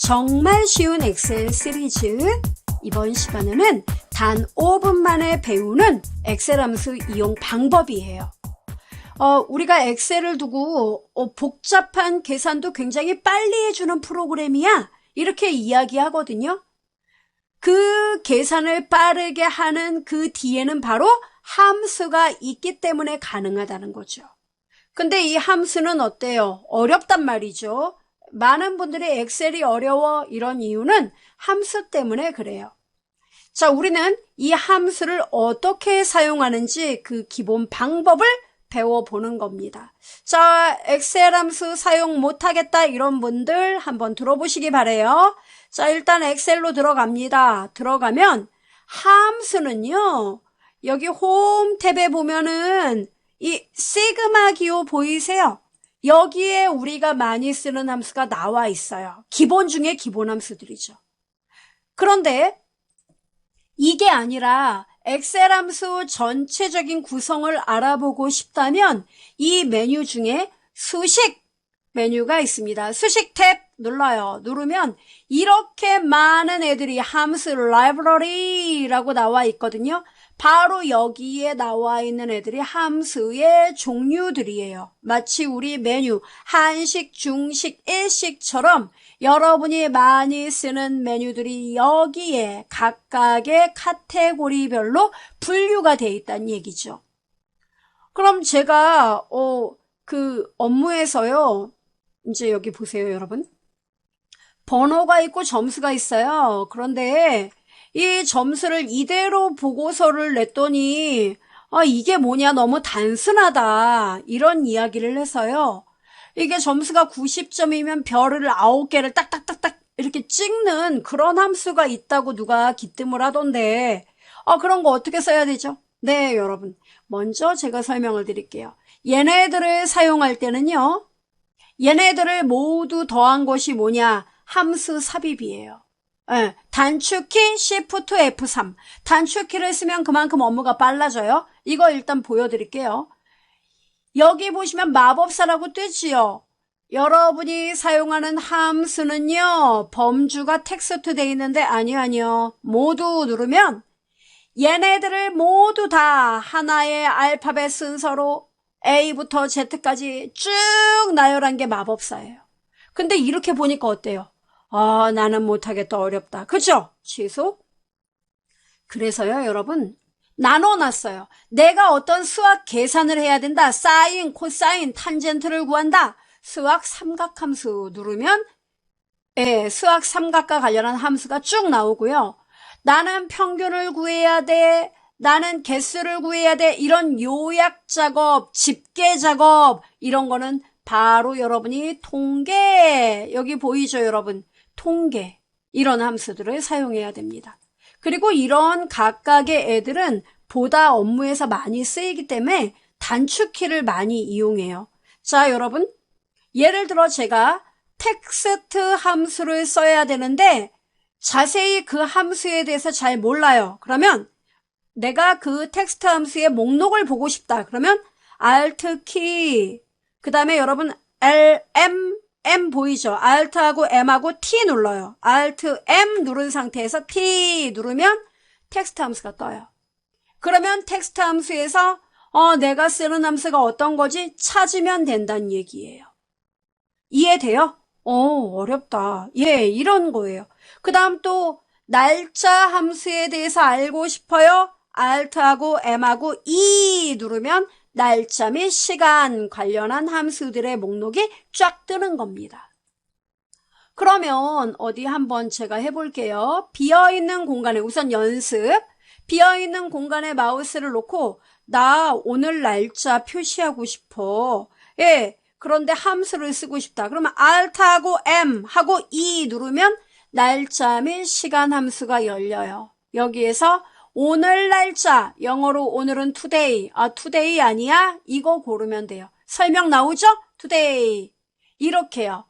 정말 쉬운 엑셀 시리즈. 이번 시간에는 단 5분 만에 배우는 엑셀 함수 이용 방법이에요. 우리가 엑셀을 두고 복잡한 계산도 굉장히 빨리 해주는 프로그램이야, 이렇게 이야기하거든요. 그 계산을 빠르게 하는 그 뒤에는 바로 함수가 있기 때문에 가능하다는 거죠. 근데 이 함수는 어때요? 어렵단 말이죠. 많은 분들이 엑셀이 어려워 이런 이유는 함수 때문에 그래요. 자, 우리는 이 함수를 어떻게 사용하는지 그 기본 방법을 배워보는 겁니다. 자, 엑셀 함수 사용 못하겠다 이런 분들 한번 들어보시기 바래요. 자, 일단 엑셀로 들어갑니다. 들어가면 함수는요, 여기 홈 탭에 보면은 이 시그마 기호 보이세요? 여기에 우리가 많이 쓰는 함수가 나와 있어요. 기본 중에 기본 함수들이죠. 그런데 이게 아니라 엑셀 함수 전체적인 구성을 알아보고 싶다면 이 메뉴 중에 수식 메뉴가 있습니다. 수식 탭 눌러요. 누르면 이렇게 많은 애들이 함수 라이브러리라고 나와 있거든요. 바로 여기에 나와 있는 애들이 함수의 종류들이에요. 마치 우리 메뉴 한식, 중식, 일식처럼 여러분이 많이 쓰는 메뉴들이 여기에 각각의 카테고리별로 분류가 돼 있다는 얘기죠. 그럼 제가 그 업무에서요, 이제 여기 보세요, 여러분. 번호가 있고 점수가 있어요. 그런데 이 점수를 이대로 보고서를 냈더니 이게 뭐냐, 너무 단순하다 이런 이야기를 해서요. 이게 점수가 90점이면 별을 9개를 딱딱딱딱 이렇게 찍는 그런 함수가 있다고 누가 기뜸을 하던데 그런 거 어떻게 써야 되죠? 네, 여러분, 먼저 제가 설명을 드릴게요. 얘네들을 사용할 때는요, 얘네들을 모두 더한 것이 뭐냐, 함수 삽입이에요. 네, 단축키 Shift F3. 단축키를 쓰면 그만큼 업무가 빨라져요. 이거 일단 보여드릴게요. 여기 보시면 마법사라고 뜨지요. 여러분이 사용하는 함수는요, 범주가 텍스트 돼 있는데 아니요. 모두 누르면 얘네들을 모두 다 하나의 알파벳 순서로 A부터 Z까지 쭉 나열한 게 마법사예요. 근데 이렇게 보니까 어때요? 나는 못하겠다, 어렵다. 그죠? 취소? 그래서요, 여러분, 나눠놨어요. 내가 어떤 수학 계산을 해야 된다. 사인, 코사인, 탄젠트를 구한다. 수학 삼각함수 누르면 수학 삼각과 관련한 함수가 쭉 나오고요. 나는 평균을 구해야 돼. 나는 개수를 구해야 돼. 이런 요약 작업, 집계 작업, 이런 거는 바로 여러분이 통계, 여기 보이죠, 여러분? 통계, 이런 함수들을 사용해야 됩니다. 그리고 이런 각각의 애들은 보다 업무에서 많이 쓰이기 때문에 단축키를 많이 이용해요. 자, 여러분, 예를 들어 제가 텍스트 함수를 써야 되는데 자세히 그 함수에 대해서 잘 몰라요. 그러면 내가 그 텍스트 함수의 목록을 보고 싶다. 그러면 Alt키, 그 다음에 여러분 M 보이죠? Alt하고 M하고 T 눌러요. Alt M 누른 상태에서 T 누르면 텍스트 함수가 떠요. 그러면 텍스트 함수에서 내가 쓰는 함수가 어떤 거지? 찾으면 된다는 얘기예요. 이해돼요? 어렵다. 예, 이런 거예요. 그 다음 또 날짜 함수에 대해서 알고 싶어요? Alt하고 M하고 E 누르면 날짜 및 시간 관련한 함수들의 목록이 쫙 뜨는 겁니다. 그러면 어디 한번 제가 해볼게요. 비어있는 공간에 우선 연습. 비어있는 공간에 마우스를 놓고 나 오늘 날짜 표시하고 싶어. 예, 그런데 함수를 쓰고 싶다. 그러면 Alt하고 M 하고 E 누르면 날짜 및 시간 함수가 열려요. 여기에서 오늘 날짜, 영어로 오늘은 today. today 아니야? 이거 고르면 돼요. 설명 나오죠? today. 이렇게요.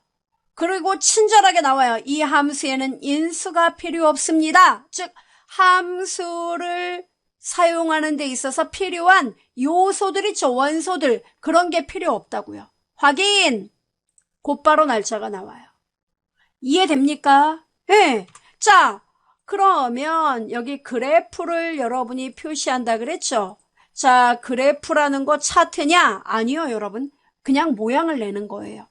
그리고 친절하게 나와요. 이 함수에는 인수가 필요 없습니다. 즉, 함수를 사용하는 데 있어서 필요한 요소들 있죠. 원소들. 그런 게 필요 없다고요. 확인! 곧바로 날짜가 나와요. 이해됩니까? 예. 자, 그러면 여기 그래프를 여러분이 표시한다 그랬죠? 자, 그래프라는 거 차트냐? 아니요, 여러분. 그냥 모양을 내는 거예요.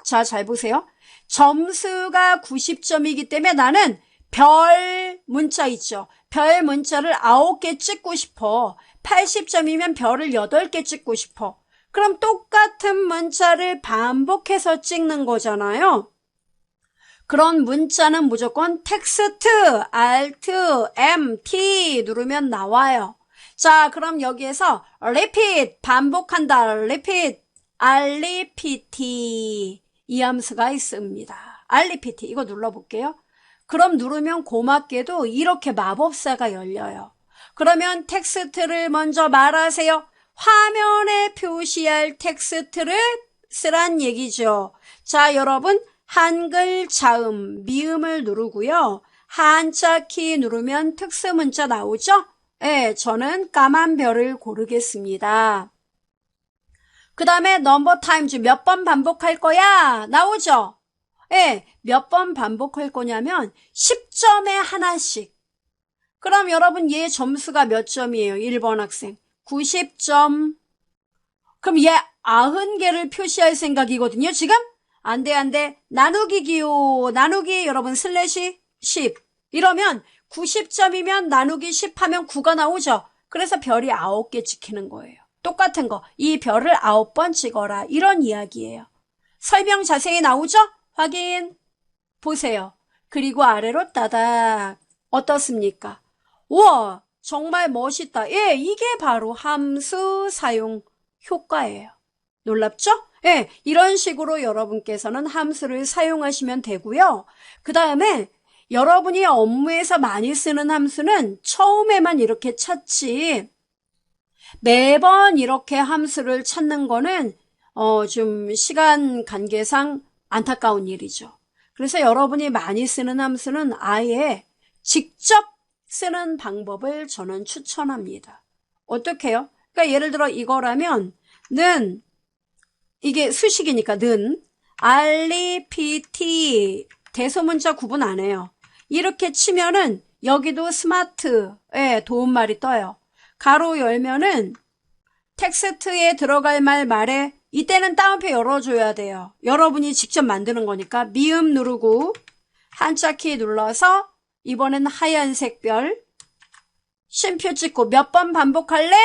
자, 잘 보세요. 점수가 90점이기 때문에 나는 별 문자 있죠. 별 문자를 9개 찍고 싶어. 80점이면 별을 8개 찍고 싶어. 그럼 똑같은 문자를 반복해서 찍는 거잖아요. 그런 문자는 무조건 텍스트, Alt, M, T 누르면 나와요. 자, 그럼 여기에서 repeat, 반복한다. repeat, repeat 이 함수가 있습니다. repeat 이거 눌러볼게요. 그럼 누르면 고맙게도 이렇게 마법사가 열려요. 그러면 텍스트를 먼저 말하세요. 화면에 표시할 텍스트를 쓰란 얘기죠. 자, 여러분 한글 자음, 미음을 누르고요. 한자 키 누르면 특수 문자 나오죠? 네, 저는 까만 별을 고르겠습니다. 그 다음에 넘버 타임즈 몇 번 반복할 거야? 나오죠? 네, 몇 번 반복할 거냐면 10점에 하나씩. 그럼 여러분 얘 점수가 몇 점이에요? 1번 학생. 90점. 그럼 얘 90개를 표시할 생각이거든요, 지금? 안 돼. 나누기기요. 나누기 여러분 슬래시 10. 이러면 90점이면 나누기 10 하면 9가 나오죠? 그래서 별이 9개 찍히는 거예요. 똑같은 거. 이 별을 9번 찍어라. 이런 이야기예요. 설명 자세히 나오죠? 확인. 보세요. 그리고 아래로 따닥. 어떻습니까? 우와, 정말 멋있다. 예, 이게 바로 함수 사용 효과예요. 놀랍죠? 예, 이런 식으로 여러분께서는 함수를 사용하시면 되고요. 그 다음에 여러분이 업무에서 많이 쓰는 함수는 처음에만 이렇게 찾지 매번 이렇게 함수를 찾는 거는 좀 시간 관계상 안타까운 일이죠. 그래서 여러분이 많이 쓰는 함수는 아예 직접 쓰는 방법을 저는 추천합니다. 어떻게 해요? 그러니까 예를 들어 이거라면 는 이게 수식이니까 는 repeat 대소문자 구분 안 해요. 이렇게 치면은 여기도 스마트의 도움말이 떠요. 가로 열면은 텍스트에 들어갈 말에 이때는 따옴표 열어줘야 돼요. 여러분이 직접 만드는 거니까 미음 누르고 한자 키 눌러서 이번엔 하얀색 별 쉼표 찍고 몇 번 반복할래?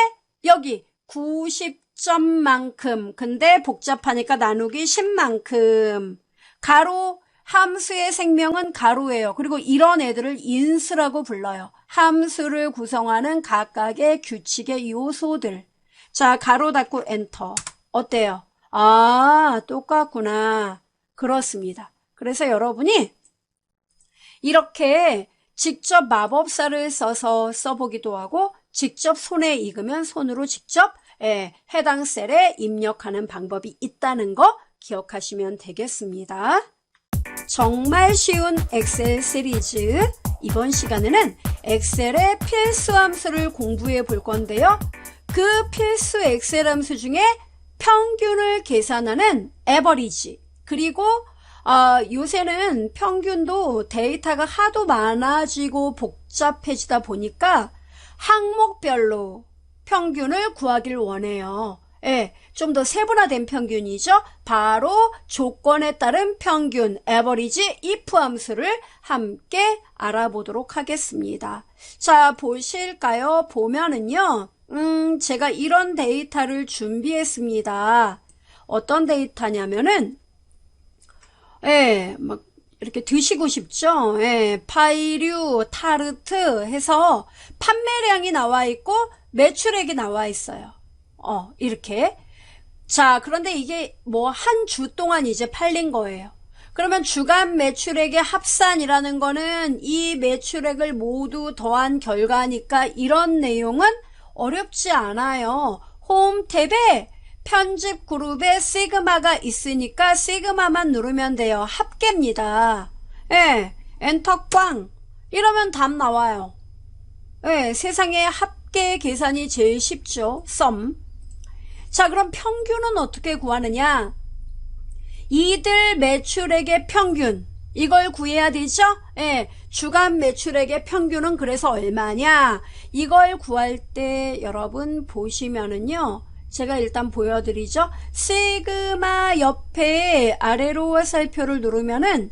여기 90점만큼. 근데 복잡하니까 나누기 10만큼. 가로 함수의 생명은 가로예요. 그리고 이런 애들을 인수라고 불러요. 함수를 구성하는 각각의 규칙의 요소들. 자, 가로 닫고 엔터. 어때요? 아, 똑같구나. 그렇습니다. 그래서 여러분이 이렇게 직접 마법사를 써서 써보기도 하고 직접 손에 익으면 손으로 직접 해당 셀에 입력하는 방법이 있다는 거 기억하시면 되겠습니다. 정말 쉬운 엑셀 시리즈 이번 시간에는 엑셀의 필수 함수를 공부해 볼 건데요. 그 필수 엑셀 함수 중에 평균을 계산하는 에버리지 그리고 요새는 평균도 데이터가 하도 많아지고 복잡해지다 보니까 항목별로 평균을 구하길 원해요. 예, 좀 더 세분화된 평균이죠. 바로 조건에 따른 평균, average, if 함수를 함께 알아보도록 하겠습니다. 자, 보실까요? 보면은요, 제가 이런 데이터를 준비했습니다. 어떤 데이터냐면은, 막 이렇게 드시고 싶죠? 파이류, 타르트 해서 판매량이 나와 있고 매출액이 나와 있어요. 이렇게. 자, 그런데 이게 뭐 한 주 동안 이제 팔린 거예요. 그러면 주간 매출액의 합산이라는 거는 이 매출액을 모두 더한 결과니까 이런 내용은 어렵지 않아요. 홈 탭에 편집 그룹에 시그마가 있으니까 시그마만 누르면 돼요. 합계입니다. 엔터 꽝. 이러면 답 나와요. 세상에 합계 계산이 제일 쉽죠. sum. 자, 그럼 평균은 어떻게 구하느냐? 이들 매출액의 평균. 이걸 구해야 되죠? 예, 주간 매출액의 평균은 그래서 얼마냐? 이걸 구할 때 여러분 보시면은요. 제가 일단 보여드리죠. 시그마 옆에 아래로 화살표를 누르면은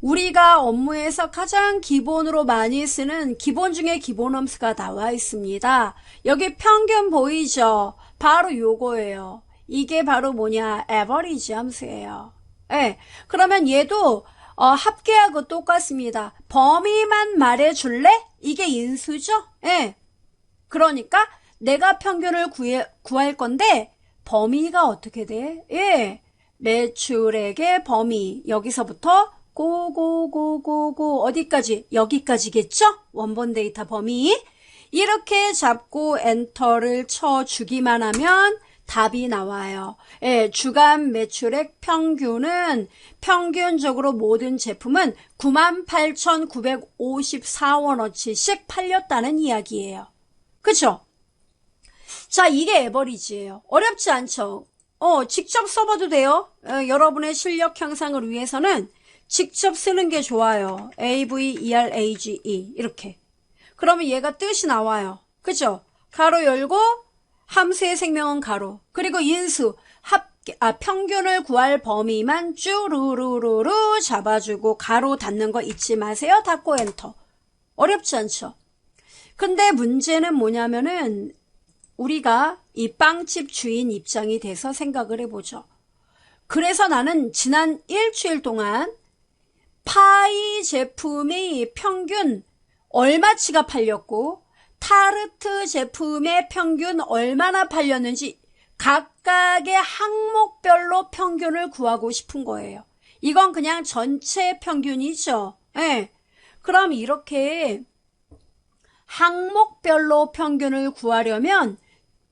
우리가 업무에서 가장 기본으로 많이 쓰는 기본 중에 기본 함수가 나와 있습니다. 여기 평균 보이죠? 바로 요거예요. 이게 바로 뭐냐? average 함수예요. 예, 그러면 얘도 합계하고 똑같습니다. 범위만 말해줄래? 이게 인수죠? 예. 그러니까 내가 평균을 구할 건데 범위가 어떻게 돼? 예. 매출액의 범위. 여기서부터 고고고고고 어디까지? 여기까지겠죠? 원본 데이터 범위. 이렇게 잡고 엔터를 쳐주기만 하면 답이 나와요. 예, 주간 매출액 평균은 평균적으로 모든 제품은 98,954원어치씩 팔렸다는 이야기예요. 그쵸? 자, 이게 에버리지예요. 어렵지 않죠? 직접 써봐도 돼요. 여러분의 실력 향상을 위해서는 직접 쓰는 게 좋아요. average 이렇게. 그러면 얘가 뜻이 나와요. 그죠? 가로 열고 함수의 생명은 가로. 그리고 인수 평균을 구할 범위만 쭈루루루루 잡아주고 가로 닫는 거 잊지 마세요. 닫고 엔터. 어렵지 않죠? 근데 문제는 뭐냐면은 우리가 이 빵집 주인 입장이 돼서 생각을 해보죠. 그래서 나는 지난 일주일 동안 파이 제품이 평균 얼마치가 팔렸고 타르트 제품의 평균 얼마나 팔렸는지 각각의 항목별로 평균을 구하고 싶은 거예요. 이건 그냥 전체 평균이죠. 예. 그럼 이렇게 항목별로 평균을 구하려면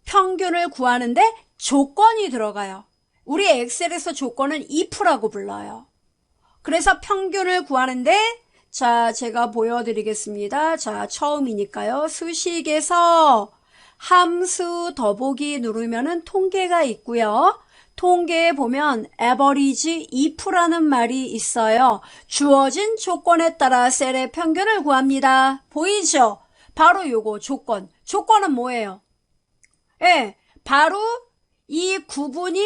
평균을 구하는데 조건이 들어가요. 우리 엑셀에서 조건은 if라고 불러요. 그래서 평균을 구하는데 자, 제가 보여드리겠습니다. 자, 처음이니까요. 수식에서 함수 더보기 누르면은 통계가 있고요. 통계에 보면 average if라는 말이 있어요. 주어진 조건에 따라 셀의 평균을 구합니다. 보이죠? 바로 요거 조건. 조건은 뭐예요? 예, 바로 이 구분이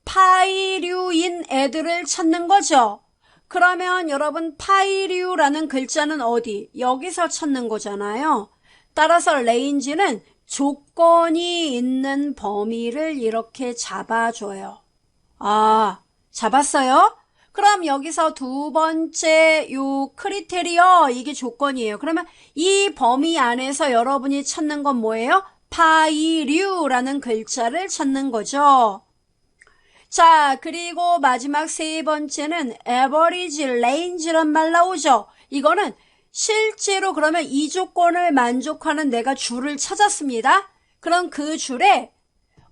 파이류인 애들을 찾는 거죠. 그러면 여러분 파이류라는 글자는 어디? 여기서 찾는 거잖아요. 따라서 레인지는 조건이 있는 범위를 이렇게 잡아줘요. 아, 잡았어요? 그럼 여기서 두 번째 요 크리테리어 이게 조건이에요. 그러면 이 범위 안에서 여러분이 찾는 건 뭐예요? 파이류라는 글자를 찾는 거죠. 자, 그리고 마지막 세 번째는 average range란 말 나오죠. 이거는 실제로 그러면 이 조건을 만족하는 내가 줄을 찾았습니다. 그럼 그 줄에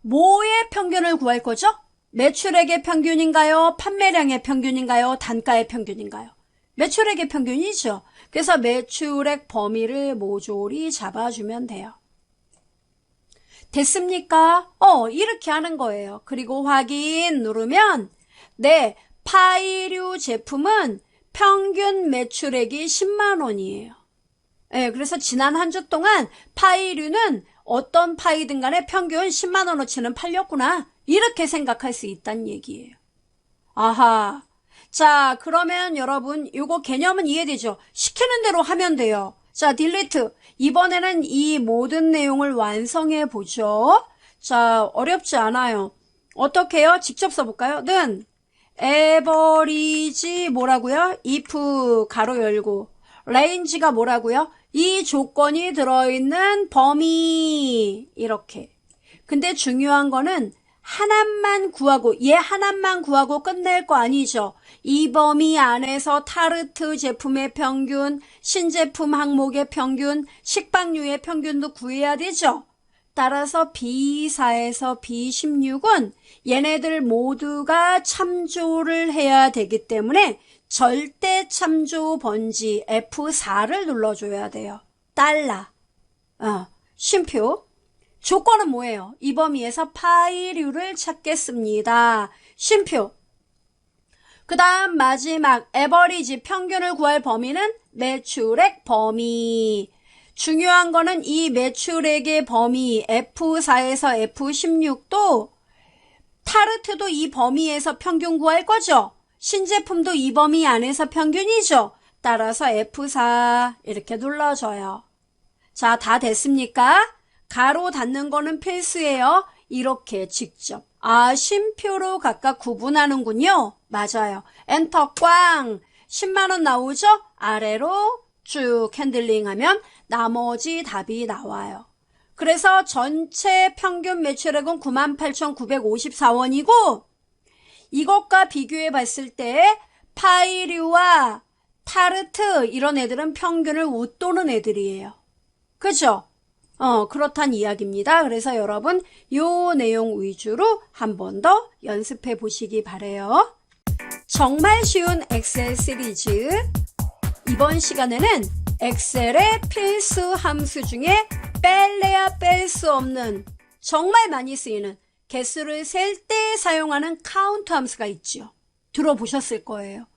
뭐의 평균을 구할 거죠? 매출액의 평균인가요? 판매량의 평균인가요? 단가의 평균인가요? 매출액의 평균이죠. 그래서 매출액 범위를 모조리 잡아주면 돼요. 됐습니까? 이렇게 하는 거예요. 그리고 확인 누르면 네, 파이류 제품은 평균 매출액이 10만 원이에요. 네, 그래서 지난 한 주 동안 파이류는 어떤 파이든 간에 평균 10만 원어치는 팔렸구나. 이렇게 생각할 수 있다는 얘기예요. 아하. 자, 그러면 여러분 요거 개념은 이해되죠? 시키는 대로 하면 돼요. 자, 딜리트. 이번에는 이 모든 내용을 완성해 보죠. 자, 어렵지 않아요. 어떻게 해요? 직접 써볼까요? 는 average 뭐라고요? if 가로 열고 range가 뭐라고요? 이 조건이 들어있는 범위 이렇게. 근데 중요한 거는 하나만 구하고 얘 하나만 구하고 끝낼 거 아니죠. 이 범위 안에서 타르트 제품의 평균, 신제품 항목의 평균, 식빵류의 평균도 구해야 되죠. 따라서 B4에서 B16은 얘네들 모두가 참조를 해야 되기 때문에 절대 참조 번지 F4를 눌러줘야 돼요. 달러. 쉼표. 조건은 뭐예요? 이 범위에서 파이류를 찾겠습니다. 쉼표. 그 다음 마지막 에버리지 평균을 구할 범위는 매출액 범위. 중요한 거는 이 매출액의 범위 F4에서 F16도 타르트도 이 범위에서 평균 구할 거죠. 신제품도 이 범위 안에서 평균이죠. 따라서 F4 이렇게 눌러줘요. 자, 다 됐습니까? 가로 닫는 거는 필수예요. 이렇게 직접 쉼표로 각각 구분하는군요. 맞아요. 엔터 꽝 10만원 나오죠? 아래로 쭉 핸들링 하면 나머지 답이 나와요. 그래서 전체 평균 매출액은 98,954원이고 이것과 비교해 봤을 때 파이류와 타르트 이런 애들은 평균을 웃도는 애들이에요. 그죠? 그렇단 이야기입니다. 그래서 여러분 요 내용 위주로 한 번 더 연습해 보시기 바래요. 정말 쉬운 엑셀 시리즈. 이번 시간에는 엑셀의 필수 함수 중에 뺄래야 뺄 수 없는 정말 많이 쓰이는 개수를 셀 때 사용하는 카운트 함수가 있죠. 들어보셨을 거예요.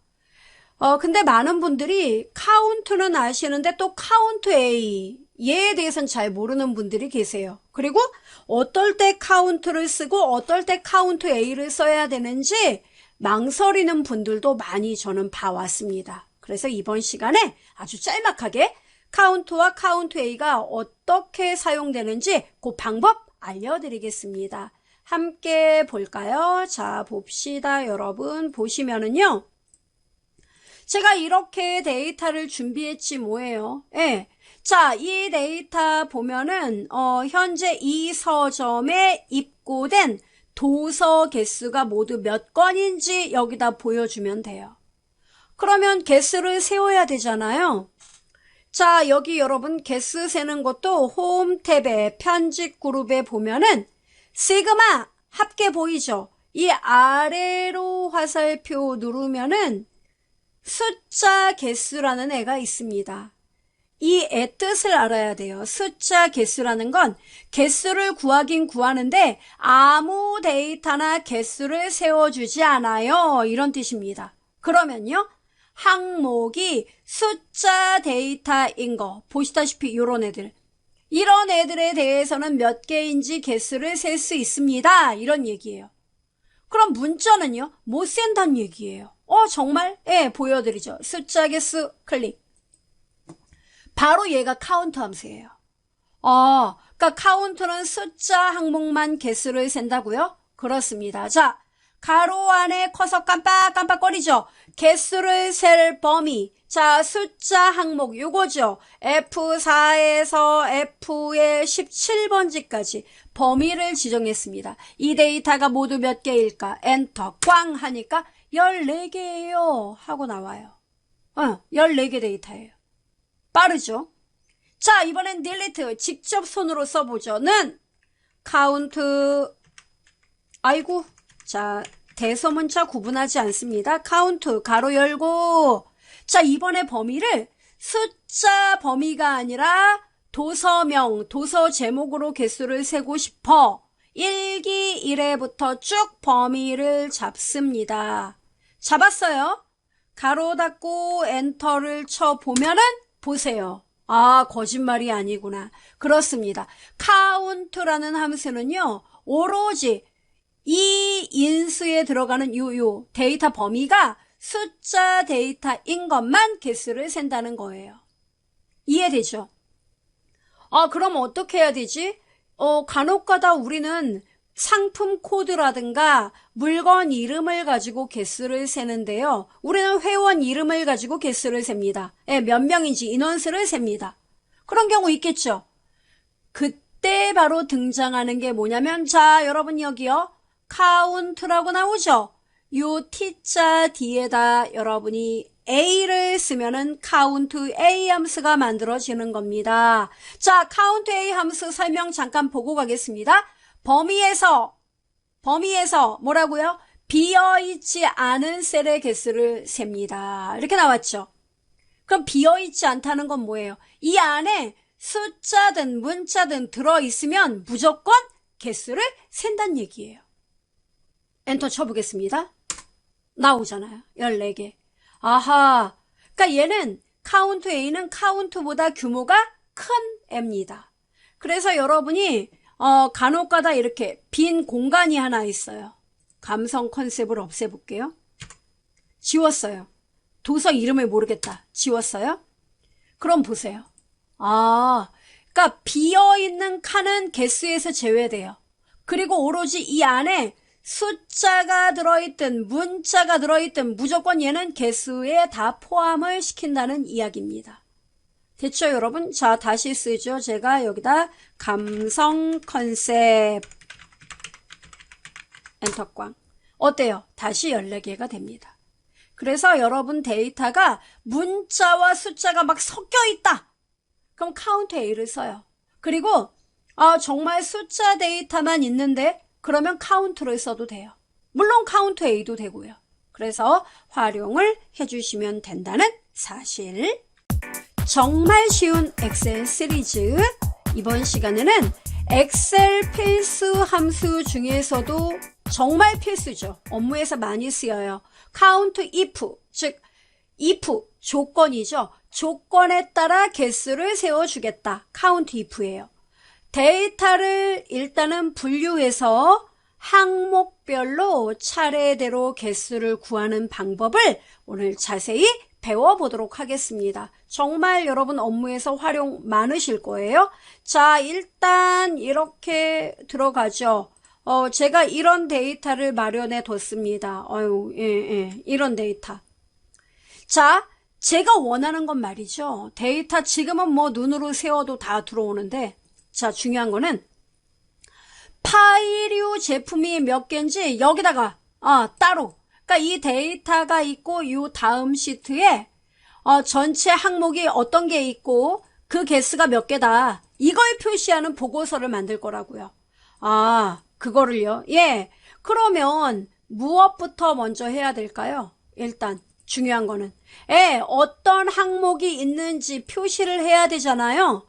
근데 많은 분들이 카운트는 아시는데 또 카운트 A 얘에 대해서는 잘 모르는 분들이 계세요. 그리고 어떨 때 카운트를 쓰고 어떨 때 카운트 A를 써야 되는지 망설이는 분들도 많이 저는 봐왔습니다. 그래서 이번 시간에 아주 짤막하게 카운트와 카운트 A가 어떻게 사용되는지 그 방법 알려드리겠습니다. 함께 볼까요? 자, 봅시다. 여러분 보시면은요. 제가 이렇게 데이터를 준비했지 뭐예요. 예. 자, 이 데이터 보면은 현재 이 서점에 입고된 도서 개수가 모두 몇 건인지 여기다 보여주면 돼요. 그러면 개수를 세워야 되잖아요. 자, 여기 여러분 개수 세는 것도 홈 탭에 편집 그룹에 보면은 시그마 합계 보이죠? 이 아래로 화살표 누르면은 숫자 개수라는 애가 있습니다. 이 애 뜻을 알아야 돼요. 숫자 개수라는 건 개수를 구하긴 구하는데 아무 데이터나 개수를 세워주지 않아요. 이런 뜻입니다. 그러면요. 항목이 숫자 데이터인 거 보시다시피 이런 애들. 이런 애들에 대해서는 몇 개인지 개수를 셀 수 있습니다. 이런 얘기예요. 그럼 문자는요? 못 센다는 얘기예요. 정말? 예, 보여드리죠. 숫자 개수 클릭. 바로 얘가 카운트 함수예요. 그러니까 카운트는 숫자 항목만 개수를 센다고요? 그렇습니다. 자, 가로 안에 커서 깜빡깜빡거리죠? 개수를 셀 범위. 자, 숫자 항목 요거죠. F4에서 F의 17번지까지 범위를 지정했습니다. 이 데이터가 모두 몇 개일까? 엔터 꽝 하니까 14개예요 하고 나와요. 14개 데이터예요. 빠르죠? 자, 이번엔 딜리트 직접 손으로 써보죠. 는 카운트 아이고 자 대소문자 구분하지 않습니다. 카운트 가로 열고 자 이번에 범위를 숫자 범위가 아니라 도서명 도서 제목으로 개수를 세고 싶어 1기 1회부터 쭉 범위를 잡습니다. 잡았어요. 가로 닫고 엔터를 쳐보면은 보세요. 거짓말이 아니구나. 그렇습니다. 카운트라는 함수는요. 오로지 이 인수에 들어가는 요 데이터 범위가 숫자 데이터인 것만 개수를 센다는 거예요. 이해되죠? 그럼 어떻게 해야 되지? 간혹가다 우리는 상품 코드라든가 물건 이름을 가지고 개수를 세는데요. 우리는 회원 이름을 가지고 개수를 셉니다. 몇 명인지 인원수를 셉니다. 그런 경우 있겠죠. 그때 바로 등장하는 게 뭐냐면 자 여러분 여기요. 카운트라고 나오죠. 요 T자 뒤에다 여러분이 A를 쓰면은 카운트 A 함수가 만들어지는 겁니다. 자, 카운트 A 함수 설명 잠깐 보고 가겠습니다. 범위에서 뭐라고요? 비어있지 않은 셀의 개수를 셉니다. 이렇게 나왔죠. 그럼 비어있지 않다는 건 뭐예요? 이 안에 숫자든 문자든 들어있으면 무조건 개수를 센다는 얘기예요. 엔터 쳐보겠습니다. 나오잖아요. 14개. 아하. 그러니까 얘는 카운트 A는 카운트보다 규모가 큰 애입니다. 그래서 여러분이 간혹가다 이렇게 빈 공간이 하나 있어요. 감성 컨셉을 없애볼게요. 지웠어요. 도서 이름을 모르겠다. 지웠어요? 그럼 보세요. 그러니까 비어있는 칸은 개수에서 제외돼요. 그리고 오로지 이 안에 숫자가 들어있든 문자가 들어있든 무조건 얘는 개수에 다 포함을 시킨다는 이야기입니다. 됐죠, 여러분? 자, 다시 쓰죠. 제가 여기다 감성 컨셉 엔터꽝. 어때요? 다시 14개가 됩니다. 그래서 여러분 데이터가 문자와 숫자가 막 섞여 있다. 그럼 카운트 A를 써요. 그리고 정말 숫자 데이터만 있는데 그러면 카운트를 써도 돼요. 물론 카운트 A도 되고요. 그래서 활용을 해주시면 된다는 사실. 정말 쉬운 엑셀 시리즈. 이번 시간에는 엑셀 필수 함수 중에서도 정말 필수죠. 업무에서 많이 쓰여요. count if, 즉 if 조건이죠. 조건에 따라 개수를 세워주겠다. count if예요. 데이터를 일단은 분류해서 항목별로 차례대로 개수를 구하는 방법을 오늘 자세히 배워보도록 하겠습니다. 정말 여러분 업무에서 활용 많으실 거예요. 자, 일단 이렇게 들어가죠. 제가 이런 데이터를 마련해 뒀습니다. 이런 데이터. 자, 제가 원하는 건 말이죠. 데이터 지금은 뭐 눈으로 세워도 다 들어오는데, 자, 중요한 거는 파이류 제품이 몇 개인지 여기다가 따로, 그러니까 이 데이터가 있고 이 다음 시트에 전체 항목이 어떤 게 있고 그 개수가 몇 개다, 이걸 표시하는 보고서를 만들 거라고요. 그거를요. 예. 그러면 무엇부터 먼저 해야 될까요? 일단 중요한 거는 어떤 항목이 있는지 표시를 해야 되잖아요.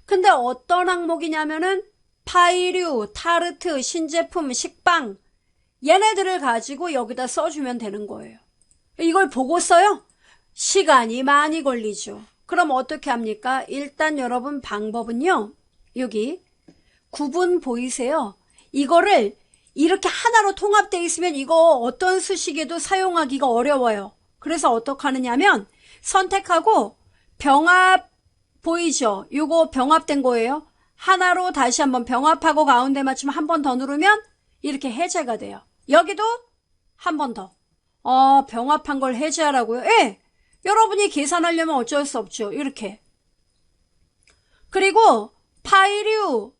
근데 어떤 항목이냐면은 파이류, 타르트, 신제품, 식빵, 얘네들을 가지고 여기다 써주면 되는 거예요. 이걸 보고 써요? 시간이 많이 걸리죠. 그럼 어떻게 합니까? 일단 여러분 방법은요. 여기 구분 보이세요? 이거를 이렇게 하나로 통합되어 있으면 이거 어떤 수식에도 사용하기가 어려워요. 그래서 어떻게 하느냐면 선택하고 병합 보이죠? 이거 병합된 거예요. 하나로 다시 한번 병합하고 가운데 맞추면 한 번 더 누르면 이렇게 해제가 돼요. 여기도 한 번 더. 병합한 걸 해제하라고요? 예. 여러분이 계산하려면 어쩔 수 없죠. 이렇게. 그리고 파이류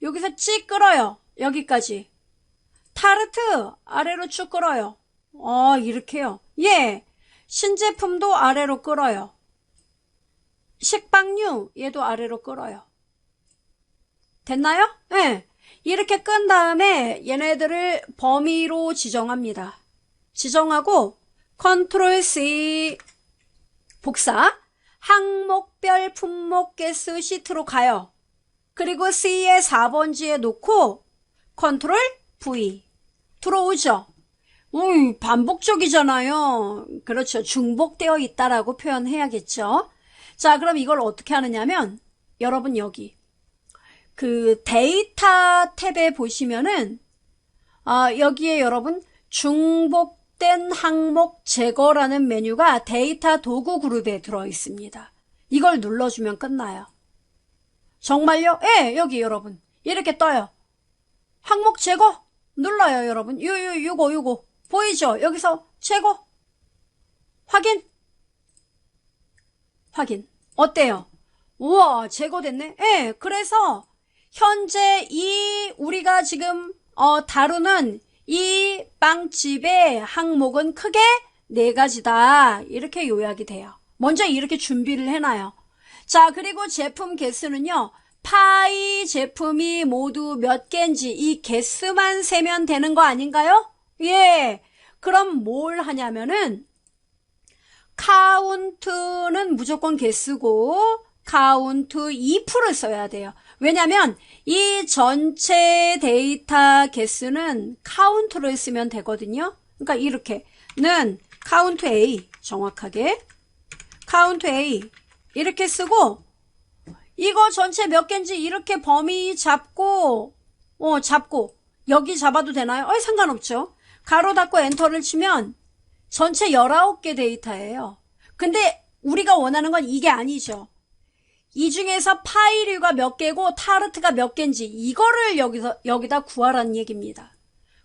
여기서 찍 끌어요. 여기까지. 타르트 아래로 쭉 끌어요. 이렇게요. 예. 신제품도 아래로 끌어요. 식빵류 얘도 아래로 끌어요. 됐나요? 예. 이렇게 끈 다음에 얘네들을 범위로 지정합니다. 지정하고 컨트롤 C 복사, 항목별 품목 개수 시트로 가요. 그리고 C의 4번지에 놓고 컨트롤 V 들어오죠. 반복적이잖아요. 그렇죠. 중복되어 있다라고 표현해야겠죠. 자, 그럼 이걸 어떻게 하느냐면 여러분 여기 그 데이터 탭에 보시면은 여기에 여러분 중복된 항목 제거라는 메뉴가 데이터 도구 그룹에 들어 있습니다. 이걸 눌러주면 끝나요. 정말요? 예, 여기 여러분 이렇게 떠요. 항목 제거 눌러요, 여러분. 요거 보이죠? 여기서 제거 확인 어때요? 우와, 제거됐네. 예, 그래서 현재 이 우리가 지금 다루는 이 빵집의 항목은 크게 4가지다. 이렇게 요약이 돼요. 먼저 이렇게 준비를 해놔요. 자, 그리고 제품 개수는요. 파이 제품이 모두 몇 개인지 이 개수만 세면 되는 거 아닌가요? 예. 그럼 뭘 하냐면은 카운트는 무조건 개수고 카운트 if를 써야 돼요. 왜냐면 이 전체 데이터 개수는 카운트를 쓰면 되거든요. 그러니까 이렇게 는 count A 정확하게 count A 이렇게 쓰고 이거 전체 몇 개인지 이렇게 범위 잡고 여기 잡아도 되나요? 상관없죠. 가로 닫고 엔터를 치면 전체 19개 데이터예요. 근데 우리가 원하는 건 이게 아니죠. 이 중에서 파이류가 몇 개고 타르트가 몇 개인지 이거를 여기다 구하라는 얘기입니다.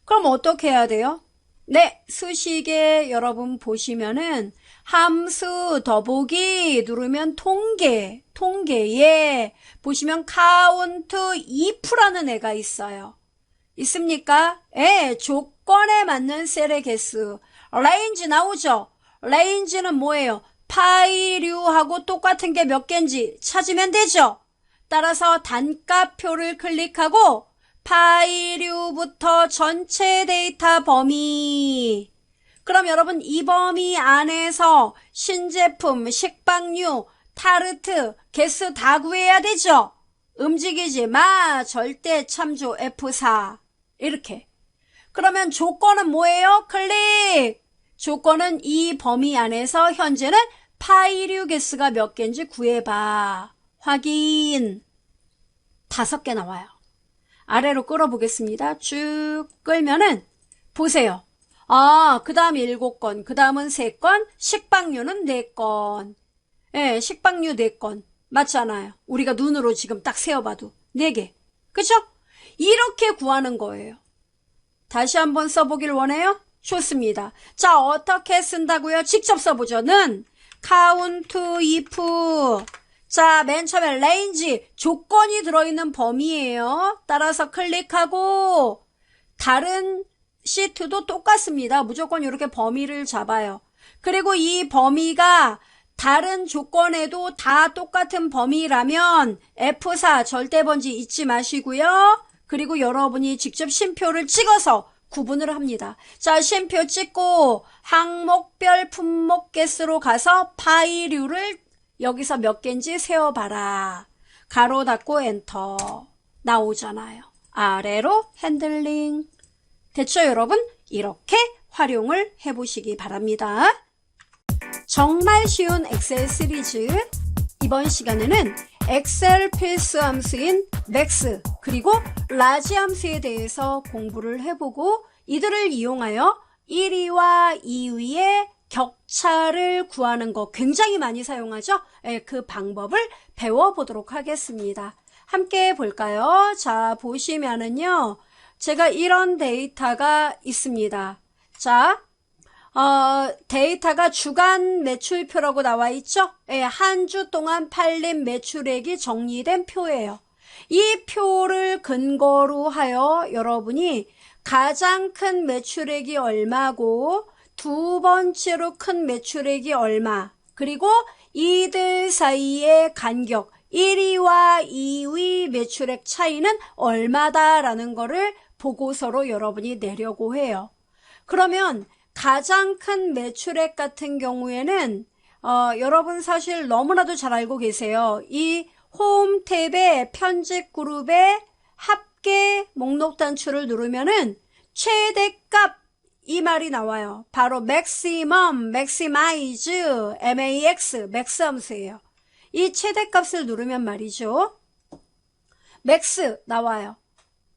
그럼 어떻게 해야 돼요? 네, 수식에 여러분 보시면은 함수 더보기 누르면 통계에 보시면 count if라는 애가 있어요. 있습니까? 조건에 맞는 셀의 개수. range 나오죠? range는 뭐예요? 파이류하고 똑같은 게 몇 개인지 찾으면 되죠? 따라서 단가표를 클릭하고 파이류부터 전체 데이터 범위. 그럼 여러분 이 범위 안에서 신제품, 식빵류, 타르트, 개수 다 구해야 되죠? 움직이지 마. 절대 참조 F4. 이렇게. 그러면 조건은 뭐예요? 클릭. 조건은 이 범위 안에서 현재는 파이류 개수가 몇 개인지 구해봐. 확인. 5개 나와요. 아래로 끌어보겠습니다. 쭉 끌면은 보세요. 그 다음 7건, 그 다음은 3건, 식빵류는 4건. 식빵류 4건. 맞잖아요. 우리가 눈으로 지금 딱 세어봐도 4개. 그죠? 이렇게 구하는 거예요. 다시 한번 써보길 원해요? 좋습니다. 자, 어떻게 쓴다고요? 직접 써보죠. 는 count if. 자, 맨 처음에 range, 조건이 들어있는 범위예요. 따라서 클릭하고 다른 시트도 똑같습니다. 무조건 이렇게 범위를 잡아요. 그리고 이 범위가 다른 조건에도 다 똑같은 범위라면 F4 절대 번지 잊지 마시고요. 그리고 여러분이 직접 쉼표를 찍어서 구분을 합니다. 자, 쉼표 찍고 항목별 품목 개수로 가서 파이류를 여기서 몇 개인지 세어봐라. 가로 닫고 엔터. 나오잖아요. 아래로 핸들링. 됐죠, 여러분? 이렇게 활용을 해보시기 바랍니다. 정말 쉬운 엑셀 시리즈. 이번 시간에는 엑셀 필수 함수인 맥스 그리고 라지 함수에 대해서 공부를 해보고 이들을 이용하여 1위와 2위의 격차를 구하는 거 굉장히 많이 사용하죠? 그 방법을 배워보도록 하겠습니다. 함께 볼까요? 자, 보시면은요. 제가 이런 데이터가 있습니다. 자, 데이터가 주간 매출표라고 나와 있죠? 한 주 동안 팔린 매출액이 정리된 표예요. 이 표를 근거로 하여 여러분이 가장 큰 매출액이 얼마고 두 번째로 큰 매출액이 얼마 그리고 이들 사이의 간격 1위와 2위 매출액 차이는 얼마다라는 거를 보고서로 여러분이 내려고 해요. 그러면 가장 큰 매출액 같은 경우에는 여러분 사실 너무나도 잘 알고 계세요. 이 홈 탭의 편집 그룹의 합계 목록 단추를 누르면은 최대값 이 말이 나와요. 바로 maximum, maximize, max, max 함수예요. 이 최대값을 누르면 말이죠. max 나와요.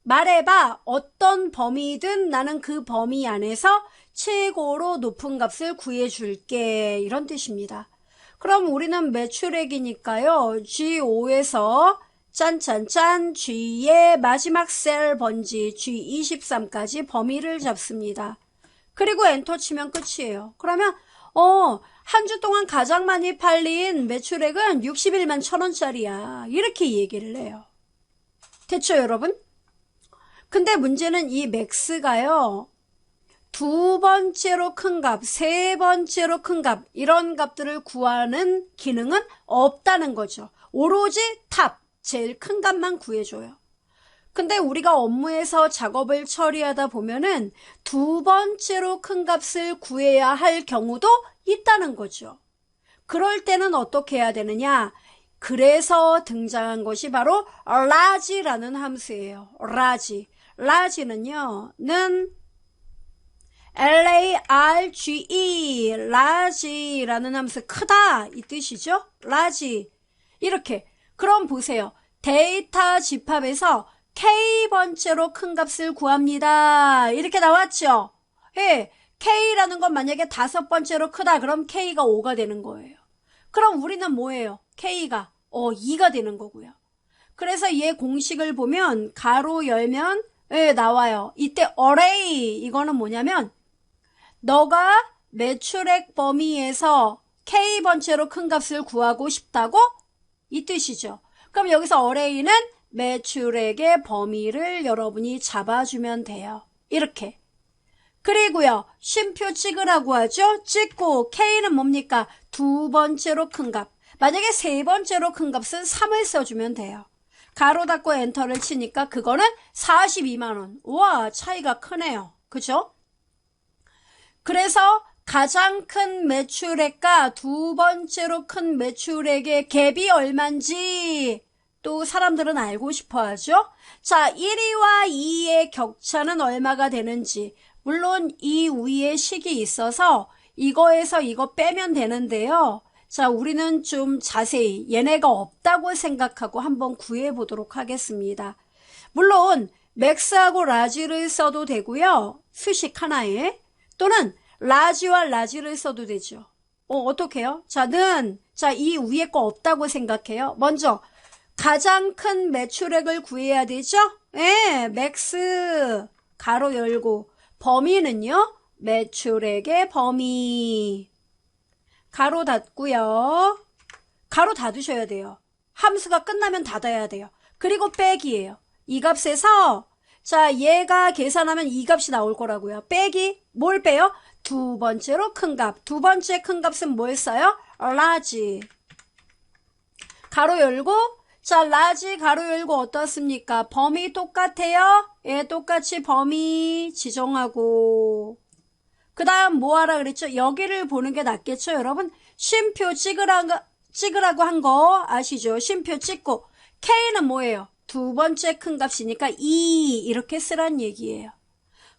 말해봐. 어떤 범위든 나는 그 범위 안에서 최고로 높은 값을 구해줄게. 이런 뜻입니다. 그럼 우리는 매출액이니까요. G5에서 짠짠짠 G의 마지막 셀 번지 G23까지 범위를 잡습니다. 그리고 엔터 치면 끝이에요. 그러면 한 주 동안 가장 많이 팔린 매출액은 61만 1,000원짜리야. 이렇게 얘기를 해요. 됐죠, 여러분? 근데 문제는 이 맥스가요. 두 번째로 큰 값, 세 번째로 큰 값, 이런 값들을 구하는 기능은 없다는 거죠. 오로지 탑, 제일 큰 값만 구해줘요. 근데 우리가 업무에서 작업을 처리하다 보면은 두 번째로 큰 값을 구해야 할 경우도 있다는 거죠. 그럴 때는 어떻게 해야 되느냐? 그래서 등장한 것이 바로 large라는 함수예요. large는요, 는 large, large라는 함수 크다 이 뜻이죠. large 이렇게. 그럼 보세요. 데이터 집합에서 k번째로 큰 값을 구합니다. 이렇게 나왔죠. 예, k라는 건 만약에 5번째로 크다 그럼 k가 5가 되는 거예요. 그럼 우리는 뭐예요? k가 2가 되는 거고요. 그래서 얘 공식을 보면 가로 열면 예, 나와요. 이때 array 이거는 뭐냐면 너가 매출액 범위에서 k번째로 큰 값을 구하고 싶다고 이 뜻이죠. 그럼 여기서 array는 매출액의 범위를 여러분이 잡아주면 돼요. 이렇게. 그리고요. 쉼표 찍으라고 하죠. 찍고 K는 뭡니까? 2번째로 큰 값. 만약에 3번째로 큰 값은 3을 써주면 돼요. 가로 닫고 엔터를 치니까 그거는 42만원. 우와, 차이가 크네요. 그죠? 그래서 가장 큰 매출액과 2번째로 큰 매출액의 갭이 얼만지 또 사람들은 알고 싶어 하죠. 자, 1위와 2위의 격차는 얼마가 되는지. 물론 이 위에 식이 있어서 이거에서 이거 빼면 되는데요. 자, 우리는 좀 자세히 얘네가 없다고 생각하고 한번 구해보도록 하겠습니다. 물론 맥스하고 라지를 써도 되고요. 수식 하나에. 또는 라지와 라지를 써도 되죠. 어떻게 해요? 자, 이 위에 거 없다고 생각해요. 먼저 가장 큰 매출액을 구해야 되죠? 예, 맥스 가로 열고 범위는요. 매출액의 범위 가로 닫고요. 가로 닫으셔야 돼요. 함수가 끝나면 닫아야 돼요. 그리고 빼기예요. 이 값에서 자, 얘가 계산하면 이 값이 나올 거라고요. 빼기 뭘 빼요? 2번째로 큰 값. 2번째 큰 값은 뭘 써요? large 가로 열고 자, 라지 가로 열고 어떻습니까? 범위 똑같아요? 예, 똑같이 범위 지정하고 그 다음 뭐 하라 그랬죠? 여기를 보는 게 낫겠죠, 여러분? 쉼표 찍으라고 한 거 아시죠? 쉼표 찍고 K는 뭐예요? 2번째 큰 값이니까 2 이렇게 쓰란 얘기예요.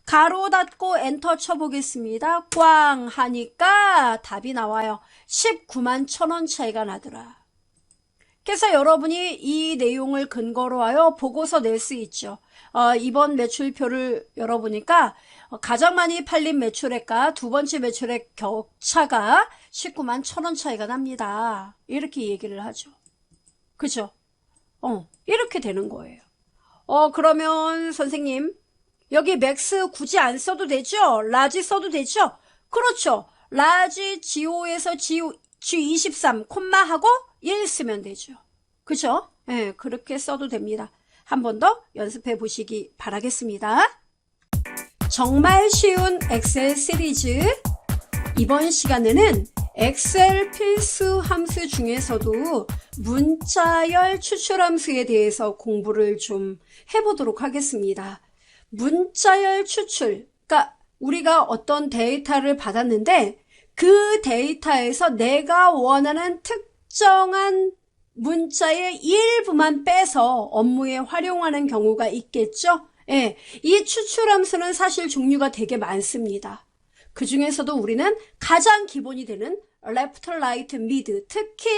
가로 닫고 엔터 쳐보겠습니다. 꽝 하니까 답이 나와요. 19만 1,000원 차이가 나더라. 그래서 여러분이 이 내용을 근거로 하여 보고서 낼 수 있죠. 이번 매출표를 열어보니까 가장 많이 팔린 매출액과 두 번째 매출액 격차가 19만 1,000원 차이가 납니다. 이렇게 얘기를 하죠. 그죠? 이렇게 되는 거예요. 그러면 선생님 여기 맥스 굳이 안 써도 되죠? 라지 써도 되죠? 그렇죠. 라지 G5에서 G23 콤마하고 1 쓰면 되죠. 그죠? 네, 그렇게 써도 됩니다. 한 번 더 연습해 보시기 바라겠습니다. 정말 쉬운 엑셀 시리즈 이번 시간에는 엑셀 필수 함수 중에서도 문자열 추출함수에 대해서 공부를 좀 해보도록 하겠습니다. 문자열 추출, 그러니까 우리가 어떤 데이터를 받았는데 그 데이터에서 내가 원하는 특정한 문자의 일부만 빼서 업무에 활용하는 경우가 있겠죠? 예, 이 추출함수는 사실 종류가 되게 많습니다. 그 중에서도 우리는 가장 기본이 되는 left, right, mid, 특히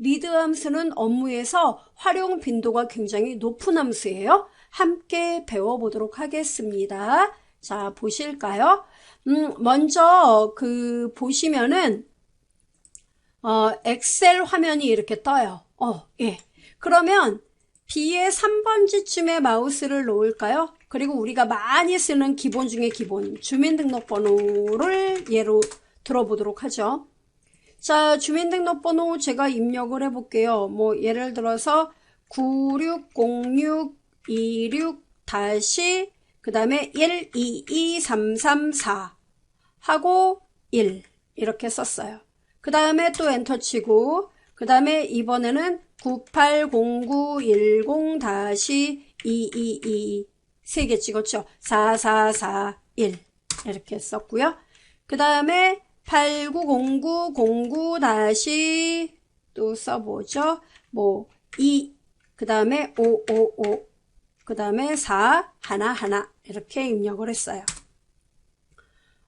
mid 함수는 업무에서 활용 빈도가 굉장히 높은 함수예요. 함께 배워보도록 하겠습니다. 자, 보실까요? 먼저 보시면은 엑셀 화면이 이렇게 떠요. 예. 그러면 B의 3번지쯤에 마우스를 놓을까요? 그리고 우리가 많이 쓰는 기본 중에 기본 주민등록번호를 예로 들어보도록 하죠. 자, 주민등록번호 제가 입력을 해볼게요. 뭐 예를 들어서 960626 다시 그 다음에 122334 하고 1 이렇게 썼어요. 그 다음에 또 엔터 치고 그 다음에 이번에는 980910-222 3개 찍었죠. 4441 이렇게 썼고요. 그 다음에 890909 다시 또 써보죠. 뭐 2, 그 다음에 555, 그 다음에 4 하나 이렇게 입력을 했어요.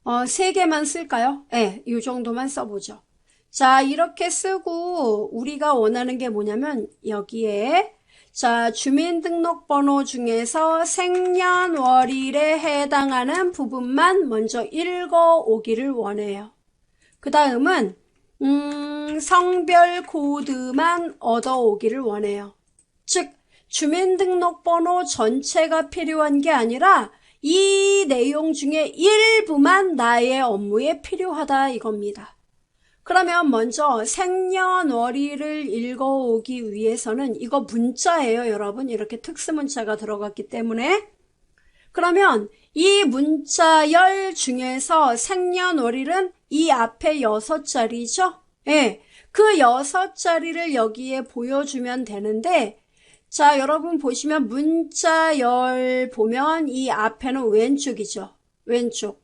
3개만 쓸까요? 네, 이 정도만 써보죠. 자, 이렇게 쓰고 우리가 원하는 게 뭐냐면 여기에 자, 주민등록번호 중에서 생년월일에 해당하는 부분만 먼저 읽어오기를 원해요. 그 다음은 성별 코드만 얻어오기를 원해요. 즉 주민등록번호 전체가 필요한 게 아니라 이 내용 중에 일부만 나의 업무에 필요하다 이겁니다. 그러면 먼저 생년월일을 읽어오기 위해서는 이거 문자예요, 여러분. 이렇게 특수문자가 들어갔기 때문에. 그러면 이 문자열 중에서 생년월일은 이 앞에 6자리죠? 예, 그 6자리를 여기에 보여주면 되는데 자, 여러분 보시면 문자열 보면 이 앞에는 왼쪽이죠. 왼쪽.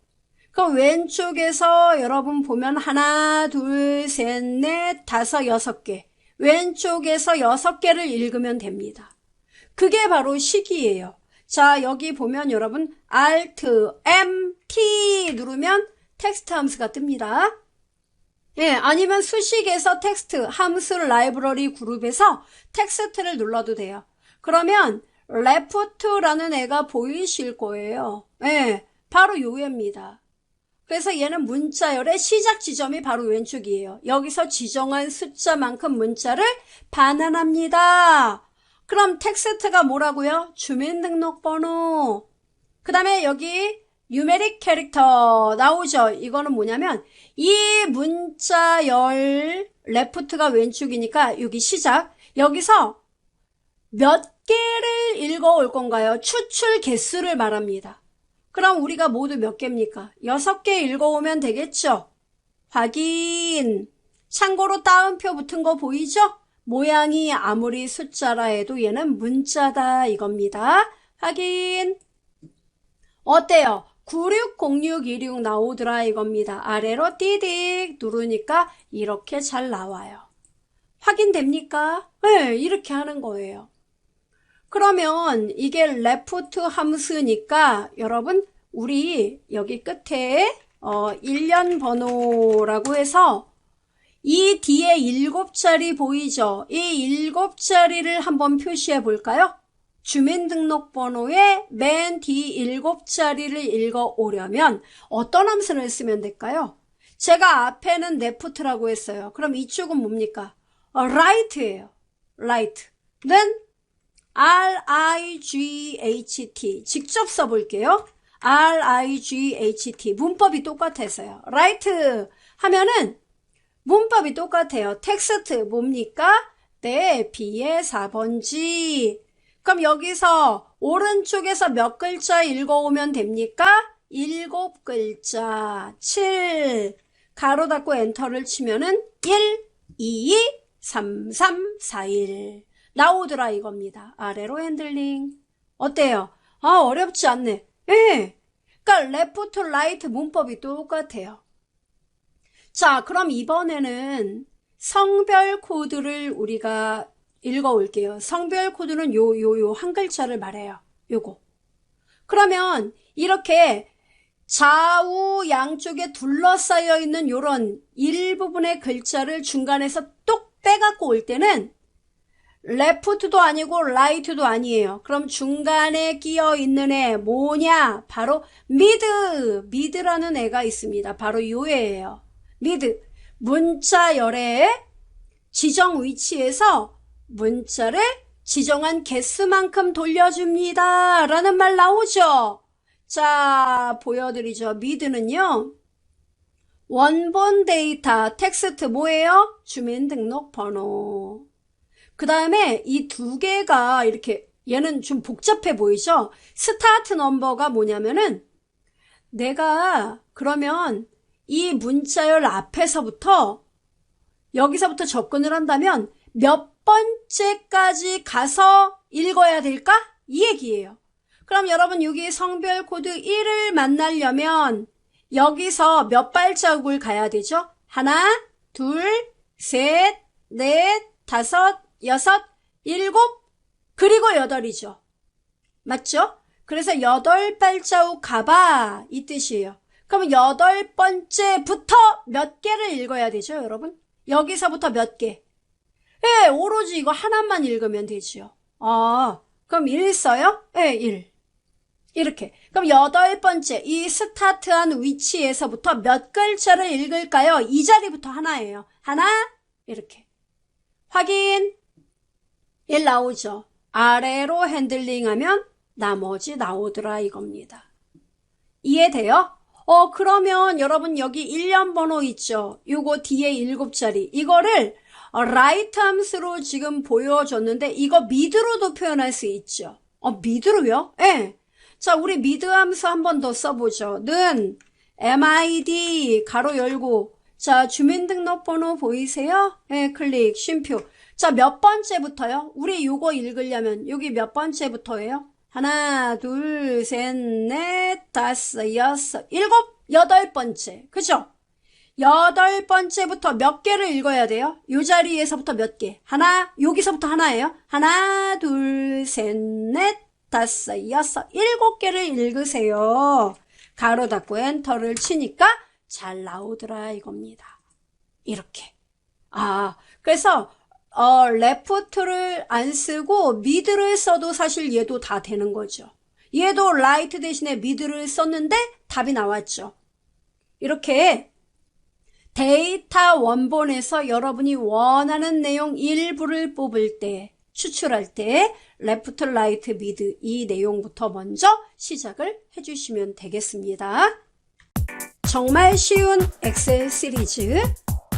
그 왼쪽에서 여러분 보면 하나, 둘, 셋, 넷, 다섯, 6개. 왼쪽에서 6개를 읽으면 됩니다. 그게 바로 식이에요. 자, 여기 보면 여러분 Alt, M, T 누르면 텍스트 함수가 뜹니다. 예, 아니면 수식에서 텍스트, 함수 라이브러리 그룹에서 텍스트를 눌러도 돼요. 그러면 left라는 애가 보이실 거예요. 예, 바로 요 애입니다. 그래서 얘는 문자열의 시작 지점이 바로 왼쪽이에요. 여기서 지정한 숫자만큼 문자를 반환합니다. 그럼 텍스트가 뭐라고요? 주민등록번호. 그 다음에 여기 numeric 캐릭터 나오죠? 이거는 뭐냐면 이 문자열 left가 왼쪽이니까 여기 시작. 여기서 몇 개를 읽어올 건가요? 추출 개수를 말합니다. 그럼 우리가 모두 몇 개입니까? 6개 읽어오면 되겠죠? 확인. 참고로 따옴표 붙은 거 보이죠? 모양이 아무리 숫자라 해도 얘는 문자다 이겁니다. 확인. 어때요? 960626 나오더라 이겁니다. 아래로 띠딕 누르니까 이렇게 잘 나와요. 확인됩니까? 네, 이렇게 하는 거예요. 그러면 이게 left 함수니까 여러분 우리 여기 끝에 1년 번호라고 해서 이 뒤에 7자리 보이죠? 이 7자리를 한번 표시해 볼까요? 주민등록번호의 맨 뒤 7자리를 읽어오려면 어떤 함수를 쓰면 될까요? 제가 앞에는 left라고 했어요. 그럼 이쪽은 뭡니까? right예요. right는 R-I-G-H-T 직접 써볼게요. R-I-G-H-T 문법이 똑같아서요. right 하면은 문법이 똑같아요. 텍스트 뭡니까? 네, B의 4번지. 그럼 여기서 오른쪽에서 몇 글자 읽어오면 됩니까? 7글자. 7. 가로 닫고 엔터를 치면은 1, 2, 3, 3, 4, 1. 나오더라 이겁니다. 아래로 핸들링. 어때요? 어렵지 않네. 예. 그러니까 left, right 문법이 똑같아요. 자, 그럼 이번에는 성별 코드를 우리가 읽어올게요. 성별 코드는 요 한 글자를 말해요. 요거. 그러면 이렇게 좌우 양쪽에 둘러싸여 있는 요런 일부분의 글자를 중간에서 똑 빼갖고 올 때는 left도 아니고 right도 아니에요. 그럼 중간에 끼어 있는 애 뭐냐? 바로 mid라는 애가 있습니다. 바로 요 애예요. mid. 문자열의 지정 위치에서 문자를 지정한 개수만큼 돌려줍니다. 라는 말 나오죠? 자, 보여드리죠. mid는요. 원본 데이터, 텍스트 뭐예요? 주민등록번호. 그 다음에 이 두 개가 이렇게 얘는 좀 복잡해 보이죠? 스타트 넘버가 뭐냐면은 내가 그러면 이 문자열 앞에서부터 여기서부터 접근을 한다면 몇 번째까지 가서 읽어야 될까? 이 얘기예요. 그럼 여러분 여기 성별 코드 1을 만나려면 여기서 몇 발자국을 가야 되죠? 하나, 둘, 셋, 넷, 다섯, 여섯, 일곱, 그리고 8이죠. 맞죠? 그래서 8발자국 가봐 이 뜻이에요. 그럼 여덟 번째부터 몇 개를 읽어야 되죠, 여러분? 여기서부터 몇 개? 예, 오로지 이거 하나만 읽으면 되지요. 그럼 1 써요? 예, 1. 이렇게. 그럼 여덟 번째, 이 스타트한 위치에서부터 몇 글자를 읽을까요? 이 자리부터 하나예요. 하나, 이렇게. 확인. 1 나오죠. 아래로 핸들링하면 나머지 나오더라 이겁니다. 이해돼요? 그러면 여러분 여기 1년 번호 있죠? 요거 뒤에 7자리. 이거를 라이트 함수로 지금 보여줬는데 이거 미드로도 표현할 수 있죠. 미드로요? 예. 자, 우리 미드 함수 한 번 더 써보죠. 는 MID 가로 열고 자, 주민등록번호 보이세요? 예, 클릭, 쉼표. 자, 몇 번째부터요? 우리 요거 읽으려면 여기 몇 번째부터예요? 하나, 둘, 셋, 넷, 다섯, 여섯, 일곱, 여덟 번째. 그죠? 여덟 번째부터 몇 개를 읽어야 돼요? 요 자리에서부터 몇 개? 하나, 여기서부터 하나예요? 하나, 둘, 셋, 넷, 다섯, 여섯, 7개를 읽으세요. 가로 닫고 엔터를 치니까 잘 나오더라 이겁니다. 이렇게. 그래서 레프트를 안 쓰고 미드를 써도 사실 얘도 다 되는 거죠. 얘도 라이트 대신에 미드를 썼는데 답이 나왔죠. 이렇게 데이터 원본에서 여러분이 원하는 내용 일부를 뽑을 때, 추출할 때 레프트, 라이트, 미드 이 내용부터 먼저 시작을 해주시면 되겠습니다. 정말 쉬운 엑셀 시리즈.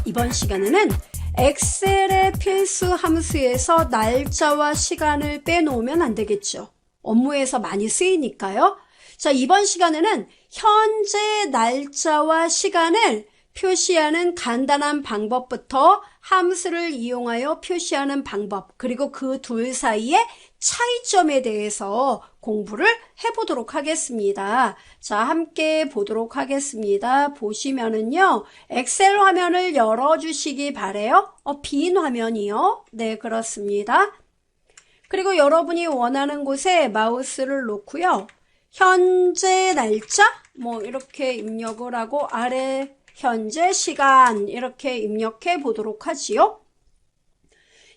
이번 시간에는 엑셀의 필수 함수에서 날짜와 시간을 빼놓으면 안 되겠죠. 업무에서 많이 쓰이니까요. 자, 이번 시간에는 현재 날짜와 시간을 표시하는 간단한 방법부터 함수를 이용하여 표시하는 방법, 그리고 그 둘 사이의 차이점에 대해서 공부를 해보도록 하겠습니다. 자, 함께 보도록 하겠습니다. 보시면은요, 엑셀 화면을 열어주시기 바래요. 빈 화면이요. 네, 그렇습니다. 그리고 여러분이 원하는 곳에 마우스를 놓고요. 현재 날짜, 이렇게 입력을 하고 아래 현재 시간 이렇게 입력해 보도록 하지요.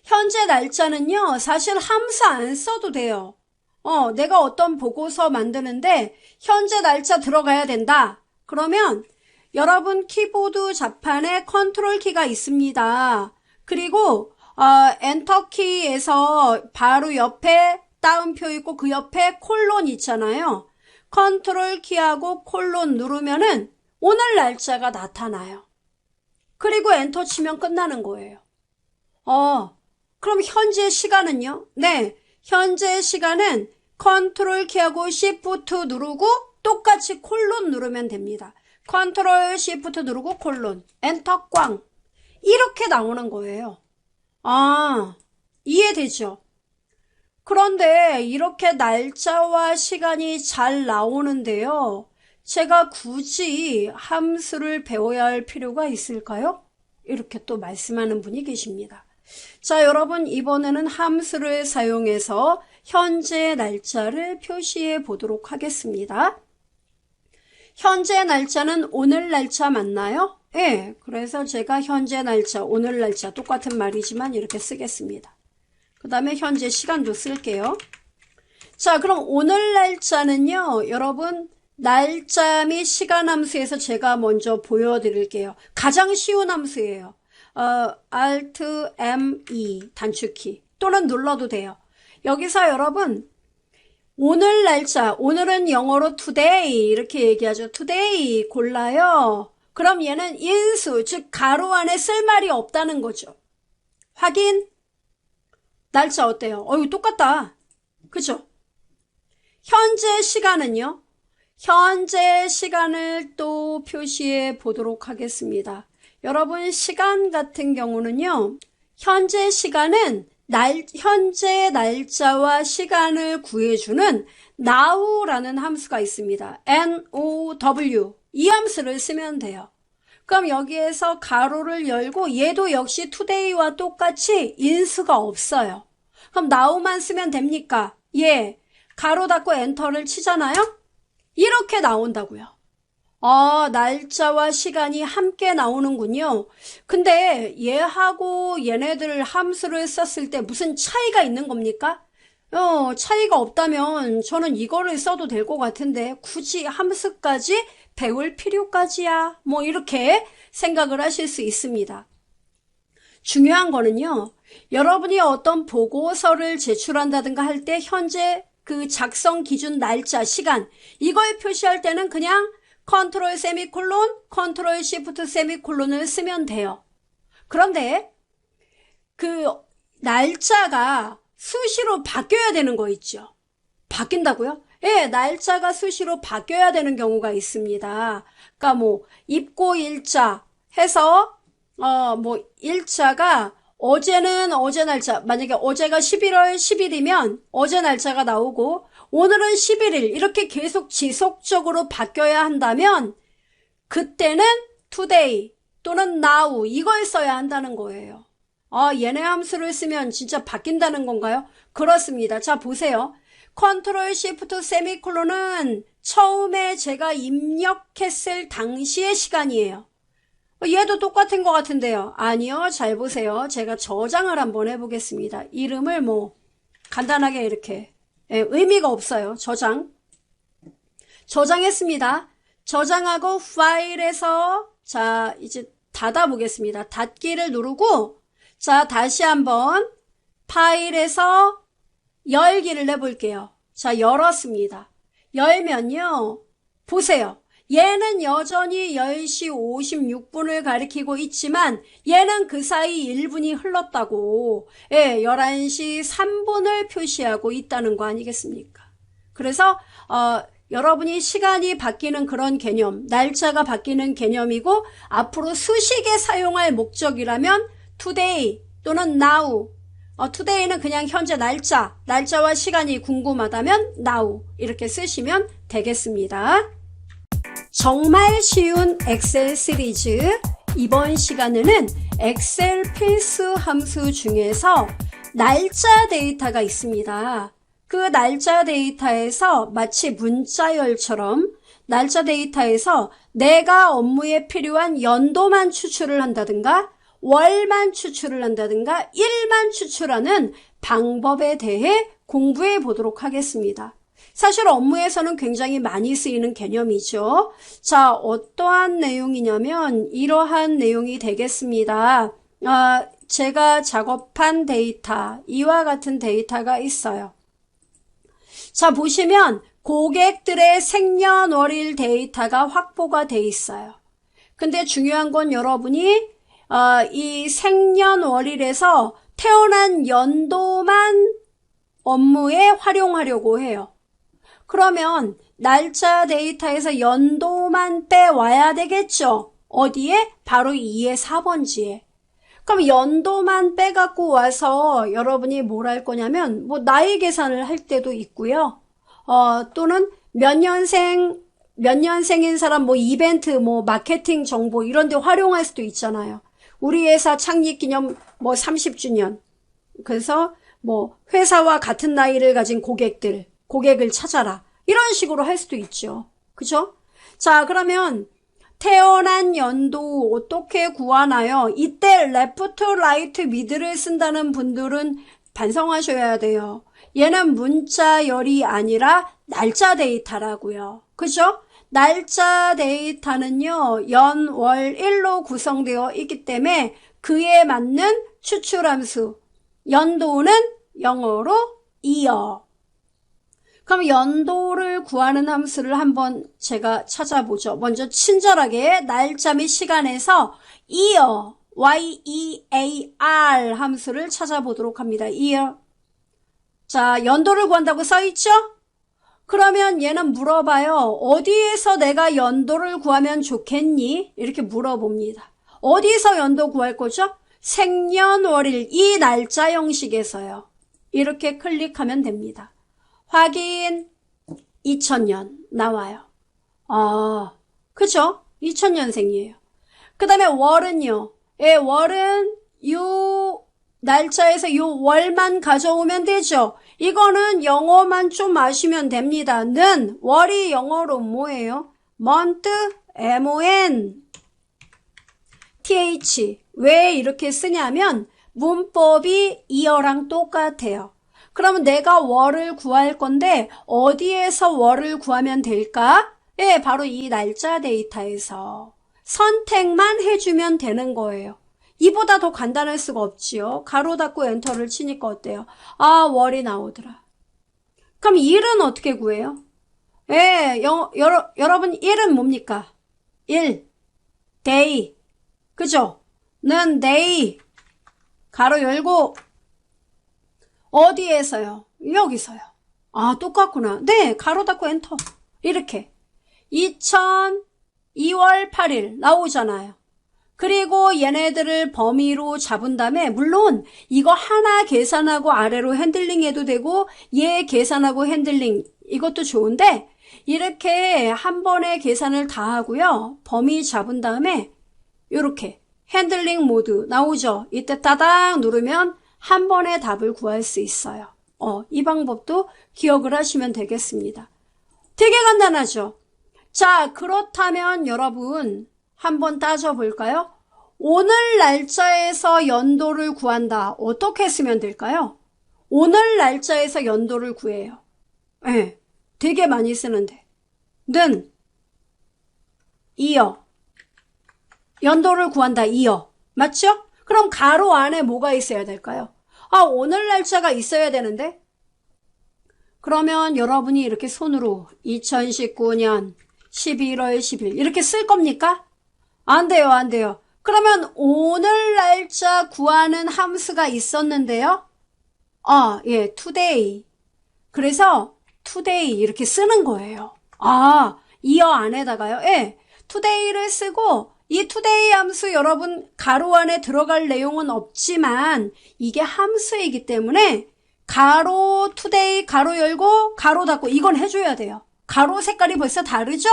현재 날짜는요, 사실 함수 안 써도 돼요. 내가 어떤 보고서 만드는데 현재 날짜 들어가야 된다. 그러면 여러분 키보드 좌판에 컨트롤 키가 있습니다. 그리고 엔터 키에서 바로 옆에 따옴표 있고 그 옆에 콜론 있잖아요. 컨트롤 키하고 콜론 누르면은 오늘 날짜가 나타나요. 그리고 엔터 치면 끝나는 거예요. 그럼 현재 시간은요? 네, 현재 시간은 컨트롤 키하고 시프트 누르고 똑같이 콜론 누르면 됩니다. 컨트롤 시프트 누르고 콜론, 엔터 꽝. 이렇게 나오는 거예요. 이해되죠? 그런데 이렇게 날짜와 시간이 잘 나오는데요. 제가 굳이 함수를 배워야 할 필요가 있을까요? 이렇게 또 말씀하는 분이 계십니다. 자, 여러분 이번에는 함수를 사용해서 현재 날짜를 표시해 보도록 하겠습니다. 현재 날짜는 오늘 날짜 맞나요? 네, 그래서 제가 현재 날짜, 오늘 날짜 똑같은 말이지만 이렇게 쓰겠습니다. 그 다음에 현재 시간도 쓸게요. 자, 그럼 오늘 날짜는요, 여러분 날짜 및 시간 함수에서 제가 먼저 보여드릴게요. 가장 쉬운 함수예요. Alt M2 단축키 또는 눌러도 돼요. 여기서 여러분 오늘 날짜, 오늘은 영어로 today 이렇게 얘기하죠. today 골라요. 그럼 얘는 인수, 즉 가로 안에 쓸 말이 없다는 거죠. 확인. 날짜 어때요? 똑같다. 그죠? 현재 시간은요? 현재 시간을 또 표시해 보도록 하겠습니다. 여러분 시간 같은 경우는요. 현재 시간은 현재 날짜와 시간을 구해주는 now라는 함수가 있습니다. now 이 함수를 쓰면 돼요. 그럼 여기에서 가로를 열고 얘도 역시 today와 똑같이 인수가 없어요. 그럼 now만 쓰면 됩니까? 예. 가로 닫고 엔터를 치잖아요. 이렇게 나온다고요. 날짜와 시간이 함께 나오는군요. 근데 얘하고 얘네들 함수를 썼을 때 무슨 차이가 있는 겁니까? 차이가 없다면 저는 이거를 써도 될 것 같은데 굳이 함수까지 배울 필요까지야? 뭐 이렇게 생각을 하실 수 있습니다. 중요한 거는요. 여러분이 어떤 보고서를 제출한다든가 할 때 현재 그 작성 기준 날짜, 시간 이걸 표시할 때는 그냥 컨트롤 세미콜론, 컨트롤 시프트 세미콜론을 쓰면 돼요. 그런데 그 날짜가 수시로 바뀌어야 되는 거 있죠. 바뀐다고요? 예, 날짜가 수시로 바뀌어야 되는 경우가 있습니다. 그러니까 뭐 입고 일자 해서 일자가 어제는 어제 날짜, 만약에 어제가 11월 10일이면 어제 날짜가 나오고 오늘은 11일 이렇게 계속 지속적으로 바뀌어야 한다면 그때는 today 또는 now 이걸 써야 한다는 거예요. 얘네 함수를 쓰면 진짜 바뀐다는 건가요? 그렇습니다. 자, 보세요. 컨트롤 시프트 세미콜론은 처음에 제가 입력했을 당시의 시간이에요. 얘도 똑같은 것 같은데요. 아니요. 잘 보세요. 제가 저장을 한번 해보겠습니다. 이름을 간단하게 이렇게. 의미가 없어요. 저장했습니다. 저장하고 파일에서 자 이제 닫아보겠습니다. 닫기를 누르고 자 다시 한번 파일에서 열기를 내볼게요. 자 열었습니다. 열면요. 보세요. 얘는 여전히 10시 56분을 가리키고 있지만 얘는 그 사이 1분이 흘렀다고 11시 3분을 표시하고 있다는 거 아니겠습니까? 그래서 여러분이 시간이 바뀌는 그런 개념, 날짜가 바뀌는 개념이고 앞으로 수식에 사용할 목적이라면 today 또는 now today는 그냥 현재 날짜와 시간이 궁금하다면 now 이렇게 쓰시면 되겠습니다. 정말 쉬운 엑셀 시리즈 이번 시간에는 엑셀 필수 함수 중에서 날짜 데이터가 있습니다. 그 날짜 데이터에서 마치 문자열처럼 날짜 데이터에서 내가 업무에 필요한 연도만 추출을 한다든가 월만 추출을 한다든가 일만 추출하는 방법에 대해 공부해 보도록 하겠습니다. 사실 업무에서는 굉장히 많이 쓰이는 개념이죠. 자, 어떠한 내용이냐면 이러한 내용이 되겠습니다. 제가 작업한 데이터, 이와 같은 데이터가 있어요. 자, 보시면 고객들의 생년월일 데이터가 확보가 돼 있어요. 근데 중요한 건 여러분이 이 생년월일에서 태어난 연도만 업무에 활용하려고 해요. 그러면 날짜 데이터에서 연도만 빼와야 되겠죠. 어디에? 바로 2의 4번지에. 그럼 연도만 빼갖고 와서 여러분이 뭘 할 거냐면 나이 계산을 할 때도 있고요. 또는 몇 년생인 사람 이벤트 마케팅 정보 이런 데 활용할 수도 있잖아요. 우리 회사 창립 기념 30주년. 그래서 회사와 같은 나이를 가진 고객을 찾아라. 이런 식으로 할 수도 있죠. 그죠? 자, 그러면 태어난 연도 어떻게 구하나요? 이때 left, right, mid를 쓴다는 분들은 반성하셔야 돼요. 얘는 문자열이 아니라 날짜 데이터라고요. 그죠? 날짜 데이터는요. 연, 월, 일로 구성되어 있기 때문에 그에 맞는 추출함수. 연도는 영어로 year. 그럼 연도를 구하는 함수를 한번 제가 찾아보죠. 먼저 친절하게 날짜 및 시간에서 year, Y-E-A-R 함수를 찾아보도록 합니다. year. 자, 연도를 구한다고 써있죠? 그러면 얘는 물어봐요. 어디에서 내가 연도를 구하면 좋겠니? 이렇게 물어봅니다. 어디서 연도 구할 거죠? 생년월일 이 날짜 형식에서요. 이렇게 클릭하면 됩니다. 확인 2000년 나와요. 그죠? 2000년생이에요. 그 다음에 월은요. 월은 요 날짜에서 요 월만 가져오면 되죠. 이거는 영어만 좀 아시면 됩니다. 는 월이 영어로 뭐예요? month MON TH. 왜 이렇게 쓰냐면 문법이 이어랑 똑같아요. 그러면 내가 월을 구할 건데 어디에서 월을 구하면 될까? 예, 바로 이 날짜 데이터에서 선택만 해주면 되는 거예요. 이보다 더 간단할 수가 없지요. 가로 닫고 엔터를 치니까 어때요? 아, 월이 나오더라. 그럼 일은 어떻게 구해요? 예, 여러분 일은 뭡니까? 일, day. 그죠? 는 day. 가로 열고 어디에서요? 여기서요. 아, 똑같구나. 네, 가로 닫고 엔터. 이렇게 2월 8일 나오잖아요. 그리고 얘네들을 범위로 잡은 다음에 물론 이거 하나 계산하고 아래로 핸들링 해도 되고 얘 계산하고 핸들링 이것도 좋은데 이렇게 한 번에 계산을 다 하고요. 범위 잡은 다음에 이렇게 핸들링 모드 나오죠. 이때 따당 누르면 한 번에 답을 구할 수 있어요. 이 방법도 기억을 하시면 되겠습니다. 되게 간단하죠. 자, 그렇다면 여러분 한번 따져볼까요? 오늘 날짜에서 연도를 구한다. 어떻게 쓰면 될까요? 오늘 날짜에서 연도를 구해요. 네, 되게 많이 쓰는데. 는 이어. 연도를 구한다. 이어. 맞죠? 그럼 가로 안에 뭐가 있어야 될까요? 아, 오늘 날짜가 있어야 되는데? 그러면 여러분이 이렇게 손으로 2019년 11월 10일 이렇게 쓸 겁니까? 안 돼요, 안 돼요. 그러면 오늘 날짜 구하는 함수가 있었는데요. 예, today. 그래서 today 이렇게 쓰는 거예요. 아, 이어 안에다가요. 예, today를 쓰고 이 today 함수 여러분 가로 안에 들어갈 내용은 없지만 이게 함수이기 때문에 가로 today 가로 열고 가로 닫고 이건 해줘야 돼요. 가로 색깔이 벌써 다르죠?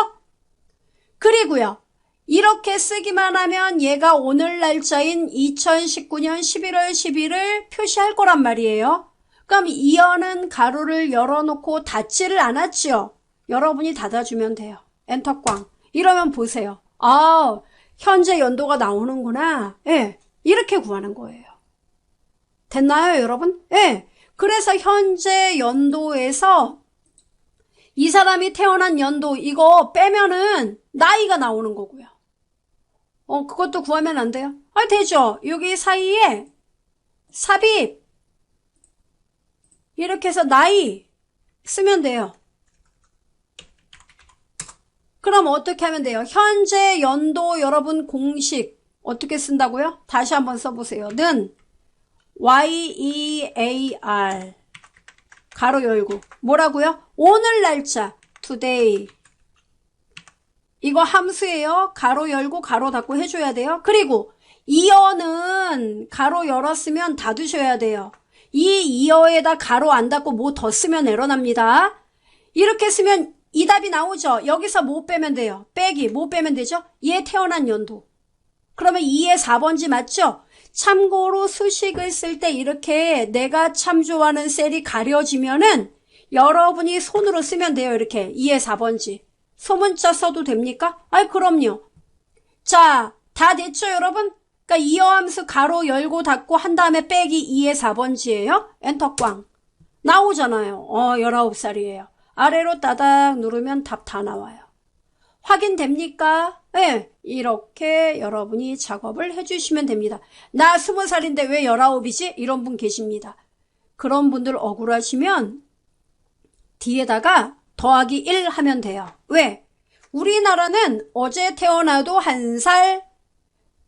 그리고요. 이렇게 쓰기만 하면 얘가 오늘 날짜인 2019년 11월 10일을 표시할 거란 말이에요. 그럼 이어는 가로를 열어놓고 닫지를 않았죠? 여러분이 닫아주면 돼요. 엔터 꽝. 이러면 보세요. 아, 현재 연도가 나오는구나. 예, 이렇게 구하는 거예요. 됐나요, 여러분? 예. 그래서 현재 연도에서 이 사람이 태어난 연도 이거 빼면은 나이가 나오는 거고요. 그것도 구하면 안 돼요? 아, 되죠. 여기 사이에 삽입 이렇게 해서 나이 쓰면 돼요. 그럼 어떻게 하면 돼요? 현재 연도 여러분 공식 어떻게 쓴다고요? 다시 한번 써보세요. 는 YEAR 가로 열고 뭐라고요? 오늘 날짜 today 이거 함수예요. 가로 열고 가로 닫고 해줘야 돼요. 그리고 이어는 가로 열었으면 닫으셔야 돼요. 이 이어에다 가로 안 닫고 뭐 더 쓰면 에러 납니다. 이렇게 쓰면 이 답이 나오죠. 여기서 뭐 빼면 돼요? 빼기 뭐 빼면 되죠? 얘 태어난 연도. 그러면 2의 4번지 맞죠? 참고로 수식을 쓸 때 이렇게 내가 참 좋아하는 셀이 가려지면은 여러분이 손으로 쓰면 돼요. 이렇게 2의 4번지. 소문자 써도 됩니까? 아이, 그럼요. 자, 다 됐죠, 여러분? 그러니까 이어 함수 가로 열고 닫고 한 다음에 빼기 2의 4번지예요. 엔터 꽝. 나오잖아요. 19살이에요. 아래로 따닥 누르면 답 다 나와요. 확인됩니까? 네, 이렇게 여러분이 작업을 해주시면 됩니다. 나 20살인데 왜 19이지? 이런 분 계십니다. 그런 분들 억울하시면 뒤에다가 더하기 1 하면 돼요. 왜? 우리나라는 어제 태어나도 1살,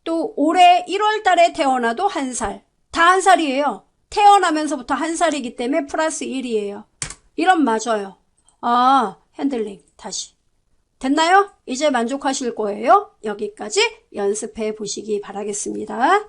또 올해 1월 달에 태어나도 1살. 다 1살이에요. 태어나면서부터 1살이기 때문에 플러스 1이에요. 이런 맞아요. 핸들링 다시. 됐나요? 이제 만족하실 거예요. 여기까지 연습해 보시기 바라겠습니다.